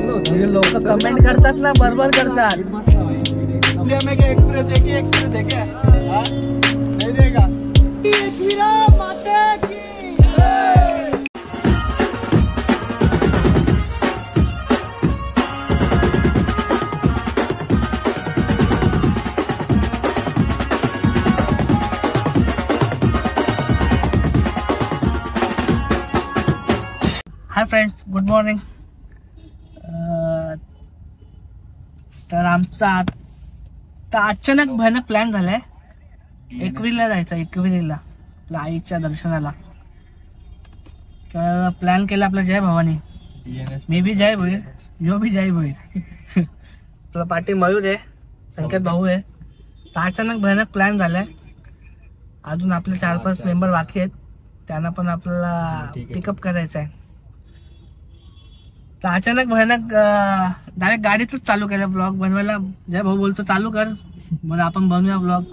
लोक कमेंट करतात ना, बरोबर करतात. एक्सप्रेस है क्या? नहीं देगा. Hi friends, good morning. तर आमचा आता अचानक भयानक प्लॅन झालाय. एकविरीला जायचं, एकविरीला आपल्या आईच्या दर्शनाला. तर प्लॅन केला आपला जय भवानी. मी बी जय भोईर, यो बी जय भोईर. आपला पाठी मयूर आहे, संकेत भाऊ आहे. तर अचानक भयानक प्लॅन झालाय. अजून आपले 4-5 मेंबर बाकी आहेत, त्यांना पण आपल्याला पिकअप करायचं आहे. तर अचानक भयानक डायरेक्ट गाडीतच चालू केलं ब्लॉग बनवायला. जय भाऊ बोलतो चालू कर, मग आपण बनवूया ब्लॉग.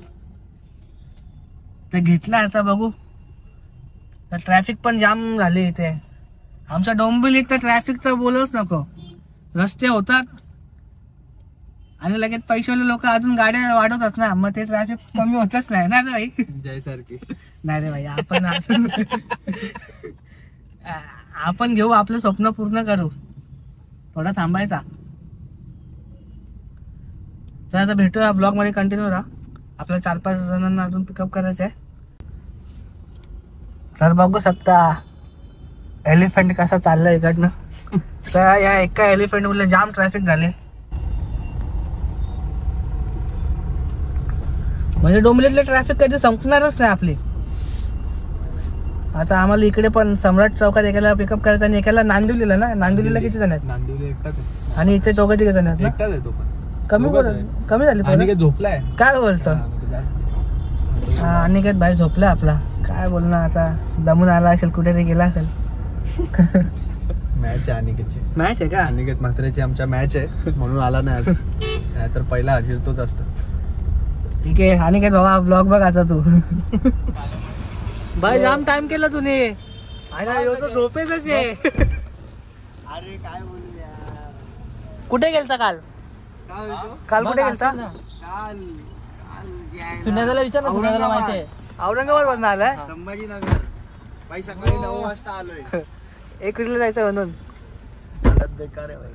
तर घेतला. आता बघू. तर ट्रॅफिक पण जाम झाली इथे. आमच्या डोंबिवलीत तर ट्रॅफिकचं बोलूच नको. रस्ते होतात आणि लगेच पैशावाले लोक अजून गाड्या वाढवतात ना, मग ते ट्रॅफिक कमी होतच नाही ना भाई. जय सारखी नाही रे भाई, आपण घेऊ, आपलं स्वप्न पूर्ण करू. थोडा थांबायचा. तर आता भेटूया ब्लॉग मध्ये, कंटिन्यू राहा. आपल्या 4-5 जणांना अजून पिकअप करायचं आहे. तर बघू शकता एलिफंट कसा चाललाय इकडनं. तर या एका एलिफंट मुळे जाम ट्रॅफिक झाले. म्हणजे डोंबिवलीतले ट्रॅफिक कधी संपणारच नाही आपली. आता आम्हाला इकडे पण सम्राट चौकात एकाला पिकअप करायचं आणि एकाला नांदिवलीला ना. नांदिवलीला किती जण आहेत? नांदिवली एकटाच आहे. आणि इथे 2-3 जण आहेत ना. एकटाच आहे तो पण. कमी झाली. अनिकेत झोपलाय. काय बोलतो? हा, अनिकेत भाई झोपला आपला. काय बोलणार आता, दमून आला असेल, कुठेतरी गेला असेल. मॅच आहे अनिकेतची. मॅच आहे का? अनिकेत म्हात्रेची आमच्या मॅच आहे म्हणून आला नाही आज. नाहीतर पहिला हजीर तोच असतो. ठीक आहे अनिकेत बाबा, ब्लॉग बघ आता तू. भाई जाम टाइम केला तुम्ही. झोपेतच आहे. अरे काय बोलू यार. कुठे गेलता काल? काल कुठे गेलता? सुनेदाला विचार ना, सुनेदाला माहिती आहे. औरंगाबाद मधून आलाय. संभाजीनगर. बाई सकाळी 9 वाजता आलोय. एकविरीला जायचं म्हणून. हालत बेकार आहे बाई.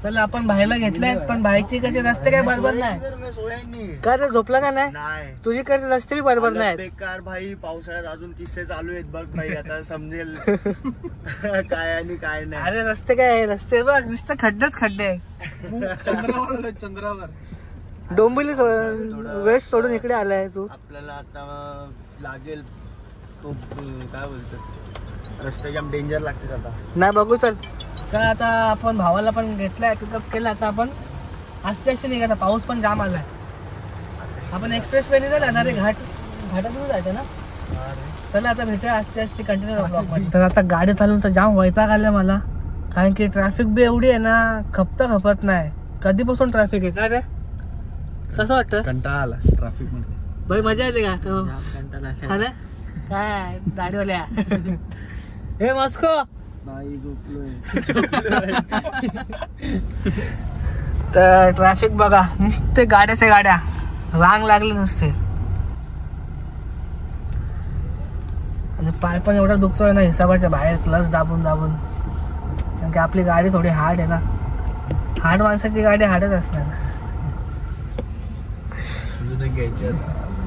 चला आपण भाईला घेतलाय, पण भाईची कडचे रस्ते काय बरोबर नाही. काय रे, झोपला का नाही? तुझी कडचे रस्ते बी बरोबर नाही. बेकार भाई. पावसाळ्यात अजून किस्से चालू आहेत बघ भाई. आता समजेल काय आणि काय नाही. अरे रस्ते काय आहे, रस्ते बघ नुसतं खड्डेच खड्डे. चंद्रावर डोंबिवली वेस्ट सोडून इकडे आलाय तू. आपल्याला आता लागेल खूप, काय बोलतो, रस्ते जाम डेंजर लागते आता. नाही बघू. चल तर आता आपण भावाला पण घेतलाय, पिकअप केला. आता आपण आस्ते आस्ते निघायचा. पाऊस पण जाम आलाय. आपण एक्सप्रेस वेने जाणार आहे. घाटातून जायचं ना. चला आता भेटूया आस्ते आस्ते, कंटिन्यू ब्लॉग मध्ये. तर आता गाडी चालवून तर जाम वैताग आलाय मला, कारण की ट्रॅफिक बी एवढी आहे ना, खपत नाही. कधीपासून ट्रॅफिक आहे. काय रे, कसं वाटतं? कंटाळा आला ट्रॅफिक मध्ये भाई. मजा येते का? काय गाडीवाल्या. हे मस्को नाही झोपलोय. तर ट्रॅफिक बघा, नुसते गाड्या रांग लागली नुसते. आणि पाय पण एवढा दुखतोय ना हिसाबाच्या बाहेर, क्लच दाबून कारण की आपली गाडी थोडी हार्ड आहे ना. हार्ड माणसाची गाडी हार्डच असणार.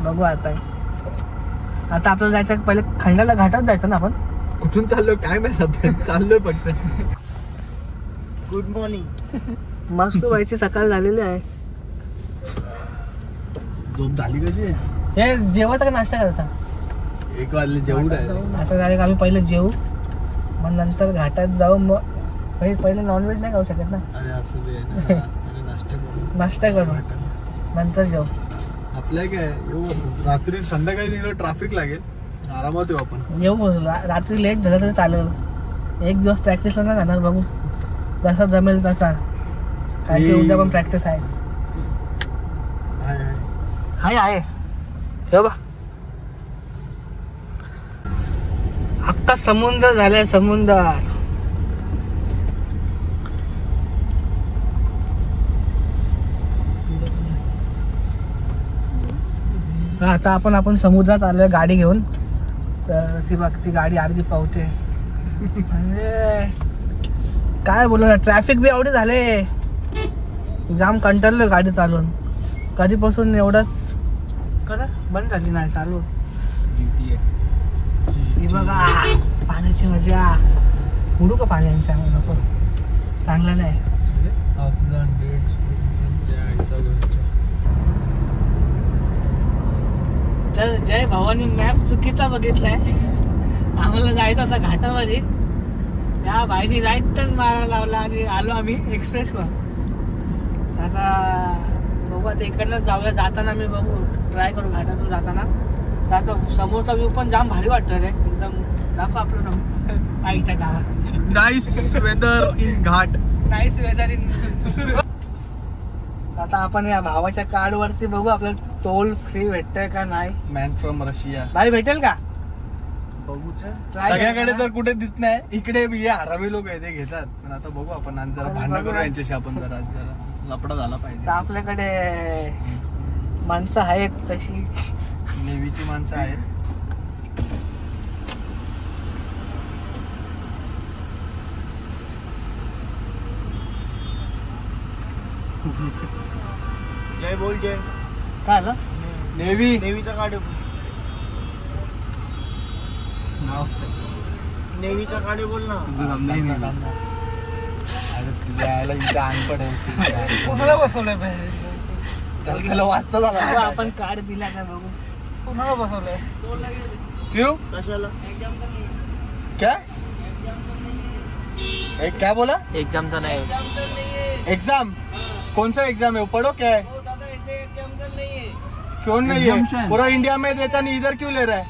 बघू आता आपल्याला जायचं पहिले खंडाला. घाटात जायचं ना आपण. कुठून चाललोय काय माहिती, चाललोय फक्त. Good morning. मस्त व्हायची सकाळ झालेली आहे. झोप झाली कशी? हे जेवायचा का नाश्ता करायचा? 1 वाजले जेवढं आहे. आता डायरेक्ट आम्ही पहिले जेवू, मग नंतर घाटात जाऊ. मग पहिले नॉनव्हेज नाही खाऊ शकत ना. अरे असं नाश्ता करू, नंतर जेवू. आपल्या काय येऊ आपण. रात्री संध्याकाळी निघालं ट्रॅफिक लागेल, आरामात येऊ आपण. येऊ. रात्री लेट झालं तरी चालेल. एक दिवस प्रॅक्टिसला नाही जाणार. बघू जसा जमेल तसा. काय की उद्या पण प्रॅक्टिस आहे. आहे हे बा. आता समुद्र झालाय, समुद्र. आता आपण समुद्रात आलोय गाडी घेऊन. तर ती बघ ती गाडी अर्धी पावते म्हणजे काय बोलू. ट्रॅफिक बी एवढे झाले, जाम कंटाळलोय गाडी चालवून. कधीपासून एवढंच करा बंद झाली नाही चालू. ही बघा पाण्याची मजा. उडू का पाण्याच्या नको, चांगलं नाही. तर जय भावानी मॅप चुकीचा बघितलाय. आम्हाला जायचं होता घाटामध्ये, त्या बाईने राईट टर्न मारायला लावला आणि आलो आम्ही एक्सप्रेसवर. आता बघू आता इकडनं जाऊया. जाताना मी बघू ट्राय करू घाटातून जाताना. तर आता समोरचा व्ह्यू पण जाम भारी वाटतो रे एकदम. दाखव आपलं समोर आईच्या गावात. Nice weather in ghat. Nice weather in. आता आपण या भावाच्या कार्ड वरती बघू आपल्याला टोल फ्री भेटतंय का नाही. Man from Russia. भाई भेटेल का बघूच. Try सगळ्याकडे करा. तर कुठे दिसत नाही. इकडे हे हरामी लोक आहे ते घेतात. पण आता बघू आपण आणि जरा भांडण करू यांच्याशी. आपण जरा लपडा झाला तर पाहिजे. आपल्याकडे माणसं आहेत तशी. नेव्हीची माणसं आहेत. जय बोल जय. काय आलं नेव्ही. नेव्हीचा काढ. नेव्हीचा काढे बोल ना. इथे अंग पडेल. कोणाला बसवलंय त्याला वाचता झाला. आपण कार्ड दिला का बघू. कोणाला बसवलंय क्यों कशाला? क्या एक क्या बोला. एक्झामचा नाही. एग्जाम कौन सा एग्जाम है वो पढ़ो क्या है. क्यों नहीं है. पूरा इंडिया में देता नहीं, इधर क्यों ले रहा है.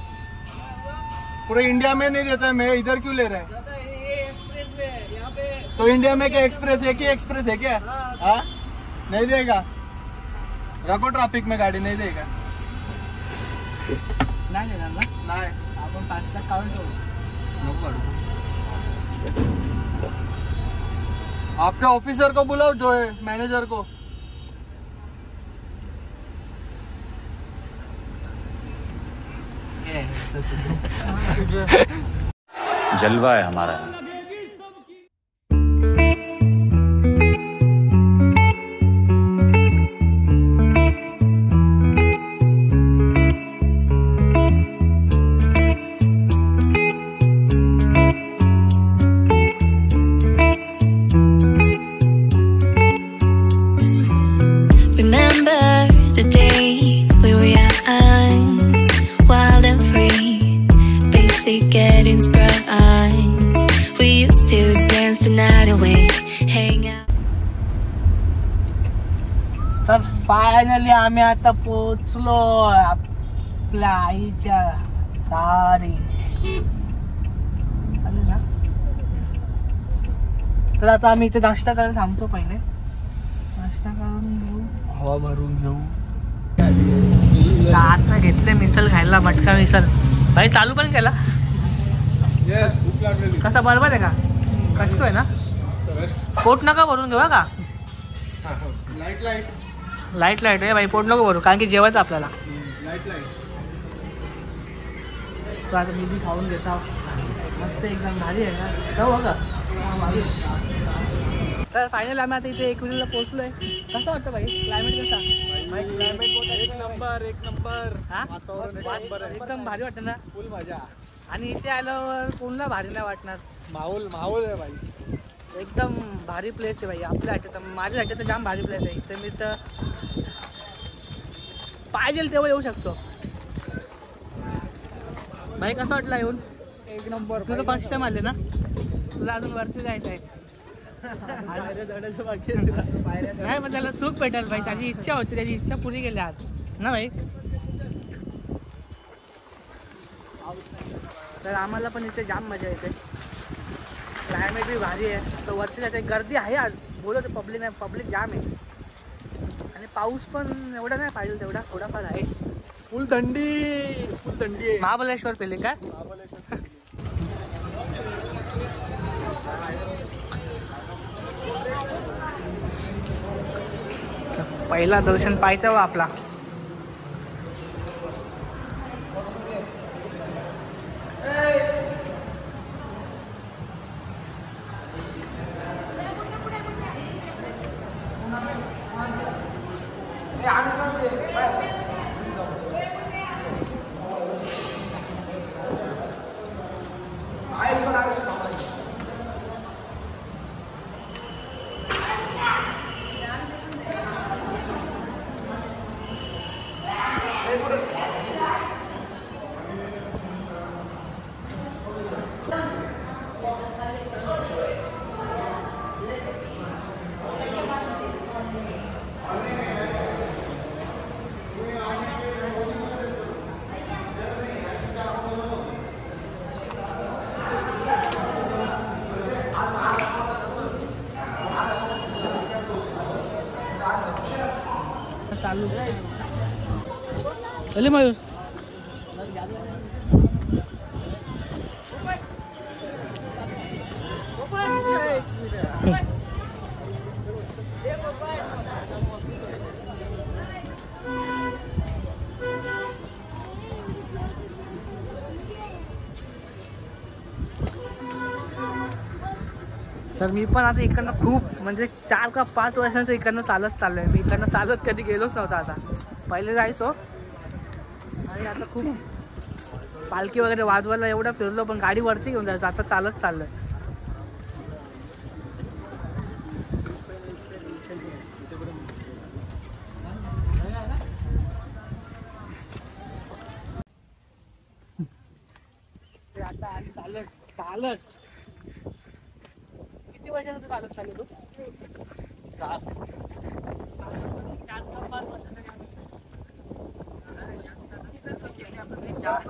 पूरा इंडिया में नहीं देता है, मैं इधर क्यों ले रहा है. तो इंडिया में क्या एक्सप्रेस, एक ही एक्सप्रेस है क्या. हाँ नहीं देगा. रखो ट्रैफिक में गाड़ी नहीं देगा. नाही देणार ना. नाही आपण 5 लाख काढून ठेवू. नको काढू. आपके ऑफिसर को बुलाओ, जो है मैनेजर को. जलवा है हमारा. Getting sprung. We used to dance the night away, hang out. तर फायनली आम्ही आता पोचलो आपल्या आईच्या दारी. आले ना. तर आता आम्ही इथे नाश्ता करायला थांबतो. पहिले नाश्ता करून घेऊ, हवा भरून घेऊ. आता घेतले मिसल खायला, मटका मिसल. भाई चालू पण केला. कसा बरोबर आहे का. कष्ट आहे ना. पोट नका भरून घेऊ का. लाईट लाईट लाईट लाईट आहे भाई. पोट नको भरू कारण की जेवायचं आपल्याला. Light light. तो आता मी बी खाऊन घेता. मस्त एकदम भारी आहे ना. जाऊ का. तर फायनल आम्ही आता इथे 1 पोहोचलोय. कसं वाटतं भाई क्लायमेट कसा. एक नंबर एक नंबर. हा एकदम भारी वाटतं ना. फुल मजा. आणि इथे आल्यावर कोणला भारी नाही वाटणार. माहोल माहोल आहे भाई. एकदम भारी प्लेस आहे भाई. आपल्या वाटतं माझ्या वाटतं जाम भारी प्लेस आहे. इथे मी तर पाहिजे तेव्हा येऊ शकतो. भाई कसं वाटलं येऊन. एक नंबर. तुझं फर्स्ट टाइम आले ना. तुला अजून वरती जायचं आहे. नाही पण त्याला सुख भेटेल भाई. त्याची इच्छा होती, त्याची इच्छा पुरी केली आज ना भाई. तर आम्हाला पण इथे जाम मजा येते. क्लायमेट बी भारी आहे. तर वरती जायचं. गर्दी आहे आज बोलत. पब्लिक नाही, पब्लिक जाम आहे. आणि पाऊस पण एवढा नाही पाहिजे तेवढा, थोडाफार आहे. फुल थंडी. फुल थंडी आहे. महाबळेश्वर पेले काय. पहिला दर्शन पाहायचं व आपला. चालू चले मयूर तर मी पण आता इकडनं खूप म्हणजे 4 का 5 वर्षांचं इकडनं चालत चाललंय. मी इकडनं चालत कधी गेलोच नव्हता. आता पहिले जायचो आणि आता खूप पालखी वगैरे वाजवायला एवढं फिरलो, पण गाडी वरती घेऊन जायचो. आता चालत चाललंय. आता चालत चालत किती वर्षांचं चालत चालू तू? 4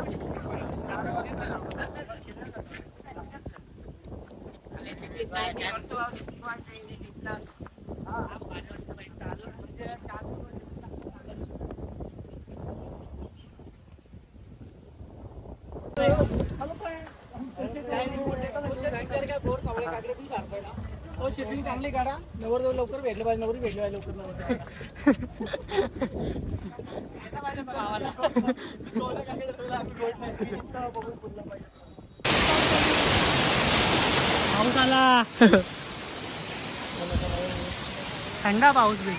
शिपिंग चांगली काढा. नवर लवकर भेटले पाहिजे. नवरी भेटले पाहिजे लवकर. पाऊस आला. थंडा पाऊस बी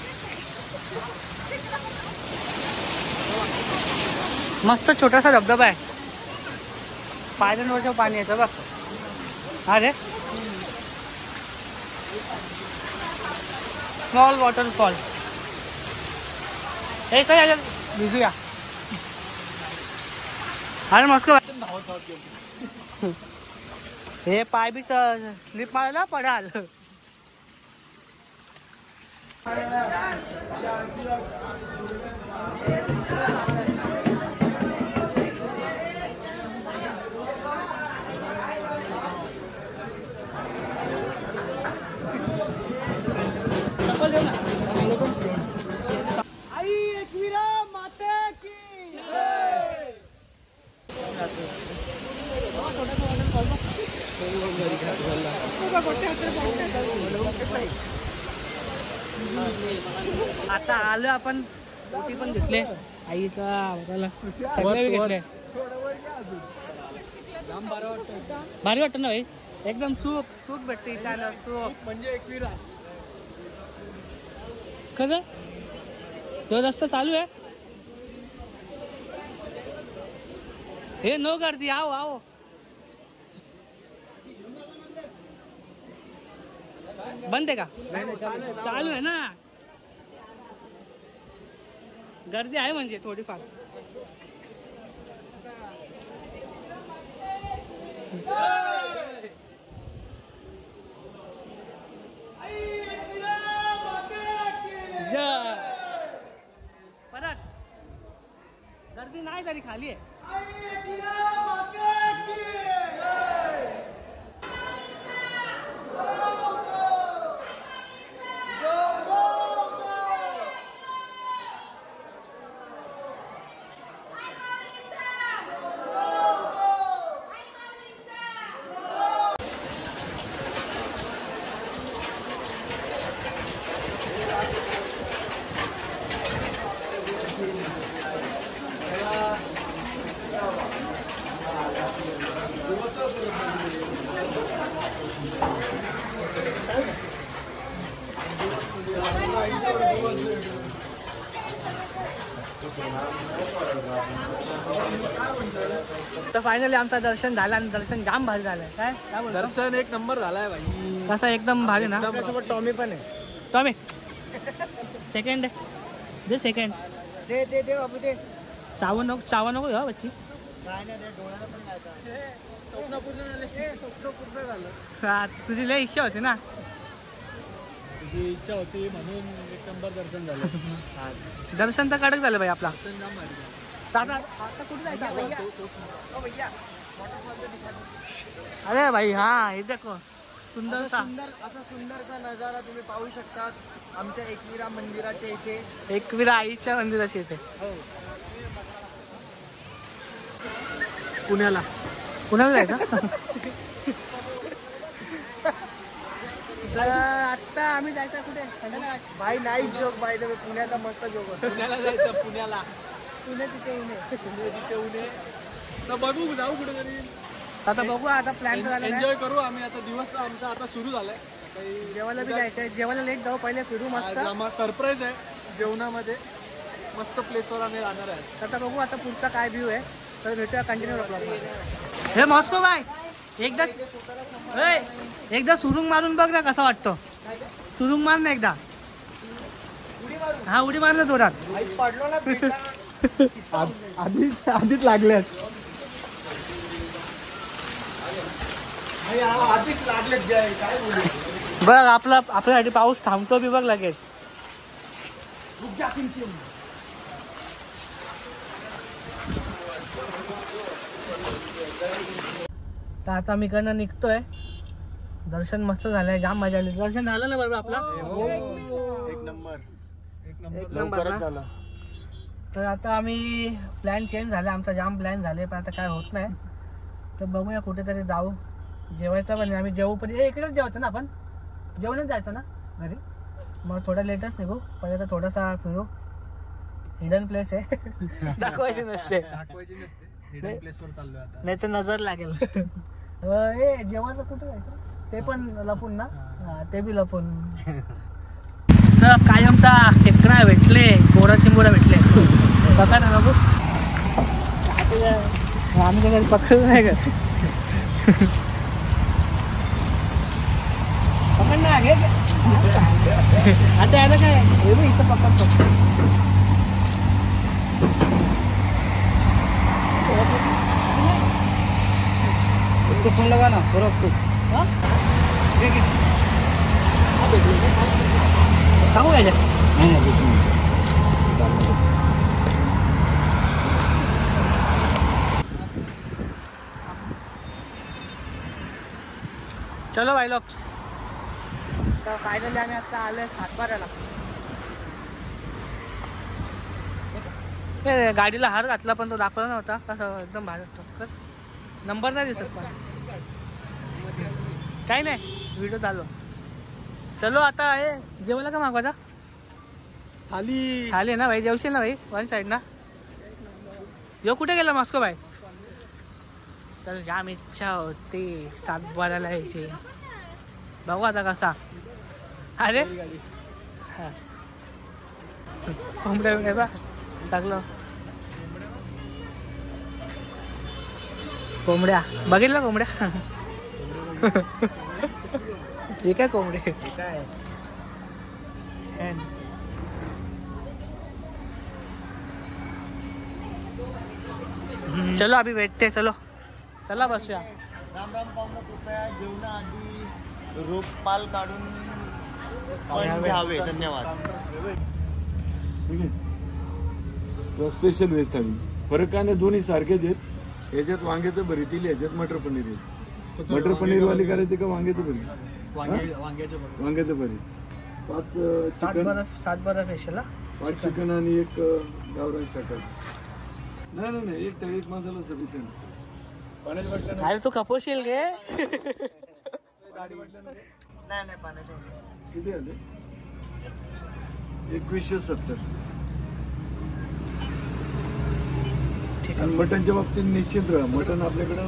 मस्त. छोटासा धबधबा आहे. पायऱ्यांवरचं पाणी येतं बघ. अरे स्मॉल वॉटरफॉल. हे काय याच्यात भिजूया. अरे मस्त. हे पाय बी स्लिप मारायला पडाल. आता आलो आपण. रोटी पण घेतले आईचा बघायला. सगळे घेतले. भारी वाटत ना भाई. एकदम सूप सूप भेटते इथं. सूप म्हणजे एकविरा. खरं तो रस्ता चालू आहे. हे नो गर्दी. आओ आओ. बंद आहे का? चालू आहे ना. गर्दी आहे म्हणजे थोडीफार. परत गर्दी नाही तरी खाली आहे. तर फायनली आमचं दर्शन झालं आणि दर्शन जाम भारी झालंय. काय काय बोलतो? दर्शन एक नंबर झालाय भाई. कसा एकदम भारी ना. त्यासोबत टॉमी पण आहे. टॉमी सेकंड दे सेकंड ते ते ते बाबू ते चावू नको घ्या बच्ची. काय नाही रे, डोळ्याला पण जायचं. स्वप्न पूर्ण झालं. स्वप्न पूर्ण झालं. हा, तुझी लय इच्छा होती ना. तुझी इच्छा होती म्हणून एक नंबर दर्शन झालं. दर्शन तर कडक झालं भाई आपला. दर्शन जाम भारी झालं. आता कुठे जायचं? अरे भाई हा हे देखो सुंदरसा असा सुंदरसा नजारा तुम्ही पाहू शकतात आमच्या एकविरा मंदिराच्या इथे. एकविरा आईच्या मंदिराची येते पुण्याला. पुण्याला जायचं. तर आता आम्ही जायचं कुठे? भाई nice joke by the way. पुण्याचा मस्त जोक होता. पुण्याला जायचं. पुण्याला पुणे तिथे तिथे उन्हे. तर बघू जाऊ कुठे तरी. आता बघू. आता प्लॅन झाला एन्जॉय करू आम्ही. आता दिवस आमचा आता सुरू झालाय. जेवायला बी जायचंय. जेवायला लेट जाऊ. पहिले फिरू मस्त. आम्हाला सरप्राईज आहे जेवणामध्ये. मस्त प्लेसवर आम्ही राहणार आहे. आता बघू आता पुढचा काय व्ह्यू आहे. तर भेटूया कंटिन्यू ब्लॉगमध्ये. हे मॉस्को बाय एकदा सुरुंग मारून बघ ना कसा वाटतो. सुरुंग मार ना एकदा. हा उडी मार ना जोरात. पडलो ना. आधीच लागल्यात. आधीच लागलेत. काय बोलू. बघ आपल्यासाठी पाऊस थांबतो बी बघ लगेच. तर आता मी कडनं निघतोय. दर्शन मस्त झालंय. जाम मजा आली. दर्शन झालं ना बरोबर आपला. एक नंबर लवकरच झालं. तर आता आम्ही प्लॅन चेंज झाला. आमचा जाम प्लॅन झाले पण आता काय होत नाही. तर बघूया कुठेतरी जाऊ. जेवायचं पण आम्ही जेवू पण इकडेच जेवायचं ना. आपण जेवणच जायचं ना घरी. मग थोडा लेटच निघू. पहिले तर थोडासा फिरू. हिडन प्लेस आहे. दाखवायची नसते. हिडन प्लेसवर चाललोय आता. नाही तर नजर लागेल. जेवायचं कुठं जायचं ते पण लपून ना. ते बी लपून. तर कायमचा खेकडा भेटले. गोरा चिंबोरा भेटले. बघा ना बघू. आम्ही त्या घरी पकडलं नाही का. पकड ना घे. आता याला काय हे बघ इथं पकडतो. फोन लगा ना बरोबर. सांगू याच्यात. चलो भाई लोग. तर फायनली आम्ही आता आलोय सातबाऱ्याला. गाडीला हार घातला पण तो दाखवला नव्हता. कसं एकदम भारी वाटतो. नंबर नाही दिसत पण काही नाही. व्हिडिओ चालू. चलो आता हे जेवायला का मागवायचा. खाली ना भाई. जेवशील ना भाई वन साईड ना. यो कुठे गेला मॉस्को भाई. तर जाम इच्छा होती सातबाऱ्याला यायची. बघू आता कसा. अरे कोंबड्या बा टाकलं. कोंबड्या बघितलं. कोंबड्या हे काय कोंबडे. चलो अभी बैठते. चलो चला बसूया. राम राम पाहुणं. कृपया जेवणाआधी रोपपाल काढून पण घ्यावे. धन्यवाद. स्पेशल व्हेज थाळी. फरक काय नाही. दोन्ही सारखेच आहेत. याच्यात वांग्याचं भरीत येईल. याच्यात मटर पनीर येईल. मटर पनीर वाली करायची का वांग्याचं भरीत. वांग्याचं भरीत. 5 सातबारा स्पेशल. 5 चिकन आणि 1 गावरान शाकाहारी. नाही 1 थाळी 1 मसाला सफिशियंट. पाण्यात वाटलं. अरे तू खपोशील गे. नाही पाण्याच्या. किती आले. 2170. ठीक आणि मटनच्या बाबतीत निश्चित राहा. मटन आपल्याकडं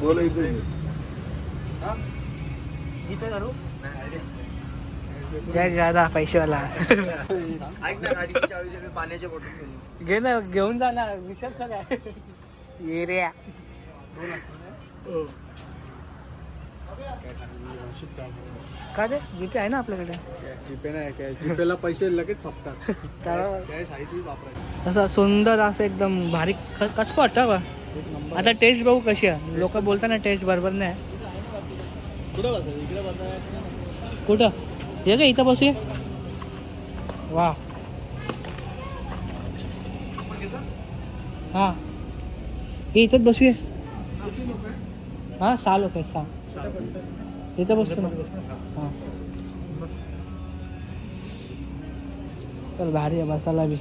बोलायचं. इथे करू. जय दादा पैसेवाला. ऐक ना गाडीची चावीचे मी पाण्याच्या बॉटल घेऊन घे ना, घेऊन जा ना, विषयच का काय. ये रे का रे, जीपे आहे ना आपल्याकडे. जीपे नाही काय, जीपेला पैसे लगेच छापतात. काय कॅश आहे ती वापरायची. असं सुंदर असं एकदम भारी कचको वाटतं बा. आता टेस्ट बघू कशी आहे. लोक बोलताना टेस्ट बरोबर नाही. कुठं हे का इथं बसूया. वा हा, हे इथंच बसूया. हा 6 लोक आहेत, 6. इथं बसतो ना. हा चल, भारी आहे बसायला बी.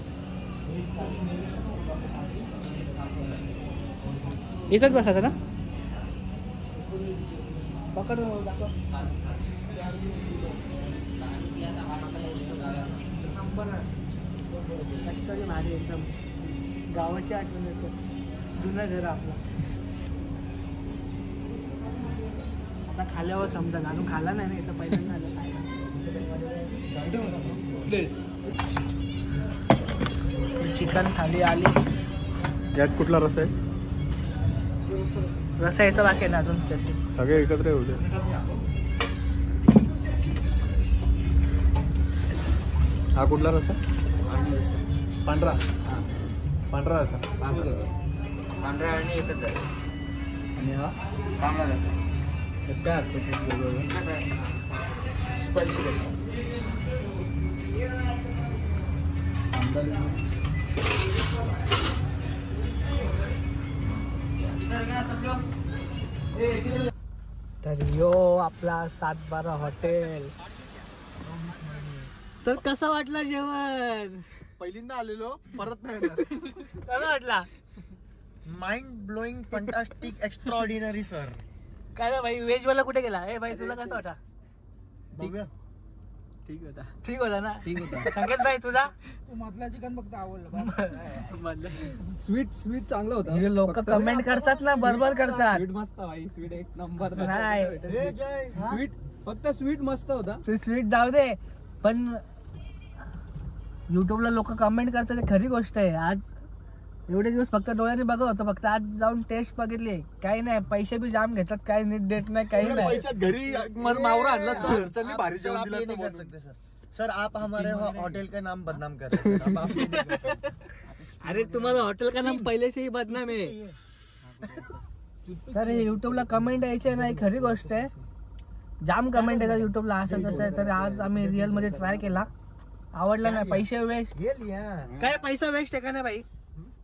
इथंच बसायचं ना. पकड दाखव. भारी एकदम गावाची आठवण येते. जुनं घर आपलं. आता खाल्यावर समजा, अजून खाला नाही ना, इथं पहिल्यांदा आलं खायला. चिकन थाली आली. यात कुठला रस आहे? रसा यायचं बाकी आहे ना अजून त्याची. सगळे एकत्र येऊ दे. हा कुठला रसा? पांढरा. पांढरा रसा. पांढरा आणि एकच आहे. आणि हा तांबडा रस्सा. काय असतं? स्पायसी रसा. तर यो आपला 7-12 हॉटेल. तर कसं वाटलं जेवण? पहिल्यांदा आलेलो, परत नाही येणार. कसं वाटला? Mind blowing fantastic extraordinary sir. काय रे भाई, व्हेज वाला कुठे गेला? ए भाई तुला कसं वाटा? ठीक होता. ठीक होता ना. संकेत भाई तुझा? मधला चिकन फक्त आवडलं. स्वीट चांगला होता. हे लोक कमेंट करतात ना, बरोबर करतात. स्वीट मस्त भाई, स्वीट एक नंबर. नाही, स्वीट फक्त स्वीट मस्त होता. ते स्वीट जाऊ दे, पण युट्यूबला लोक कमेंट करतात, ते खरी गोष्ट आहे. आज एवढे दिवस फक्त डोळ्याने बघत होतं, फक्त आज जाऊन टेस्ट बघितली. काही नाही, पैसे बी जाम घेतात, काही नीट देत नाही, काही नाही. पैशात घरी मावरा आणला घरच्यांनी भारी जेवण दिलं. सर आप हमारे होटल का नाम बदनाम कर रहे हैं. अरे तुम्हाला हॉटेल का नाम पहिले से ही बदनाम आहे. तर हे युट्यूबला कमेंट यायचे नाही, खरी गोष्ट आहे. जाम कमेंट येतात युट्यूबला असं तसं आहे. तर आज आम्ही रिअल मध्ये ट्राय केला, आवडला नाही. पैसे वेस्ट. काय पैसा वेस्ट आहे का नाही भाई?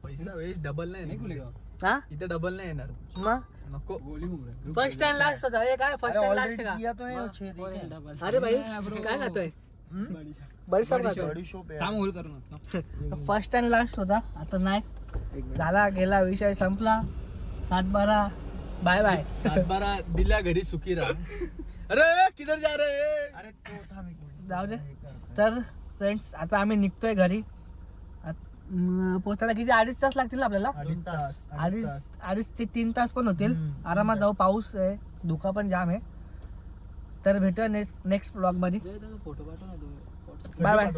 पैसा वेस्ट डबल नाही. हा इथे डबल नाही येणार. मग नको. फर्स्ट अँड लास्ट होता. हे काय फर्स्ट अँड लास्ट का? अरे भाई काय खातोय? बडीशॉप फर्स्ट अँड लास्ट होता. आता नाही झाला, गेला, विषय संपला. 7-12 बाय बाय. 7-12 दिल्या घरी सुखी राहा. अरे किधर जा रहे? अरे जाऊ दे. तर फ्रेंड्स, आता आम्ही निघतोय घरी. पोहोचायला किती 2.5 तास लागतील ना आपल्याला? 2.5 ते 3 तास पण होतील. आरामात जाऊ. पाऊस आहे, धुका पण जाम आहे. तर भेटूया नेक्स्ट व्लॉग मध्ये. फोटो पाठव ना. Bye bye.